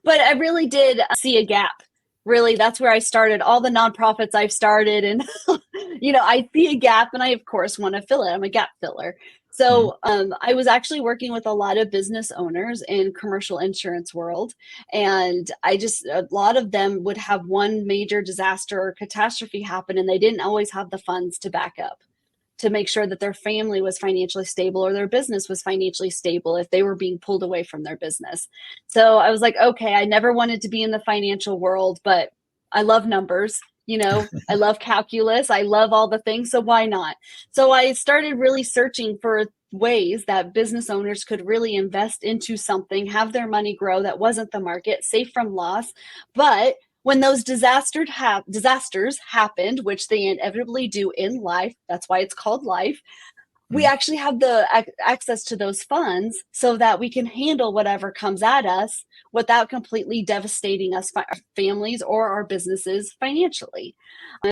But I really did see a gap. Really, that's where I started. All the nonprofits I've started, and I see a gap, and I of course want to fill it. I'm a gap filler. Mhm. So I was actually working with a lot of business owners in commercial insurance world, and a lot of them would have one major disaster or catastrophe happen, and they didn't always have the funds to back up to make sure that their family was financially stable or their business was financially stable if they were being pulled away from their business. So I was like, okay, I never wanted to be in the financial world, but I love numbers. I love calculus. I love all the things. So why not? So I started really searching for ways that business owners could really invest into something, have their money grow that wasn't the market, safe from loss, but when those disasters happened, which they inevitably do in life, that's why it's called life, we Mhm. actually have the access to those funds so that we can handle whatever comes at us without completely devastating us, families, or our businesses financially.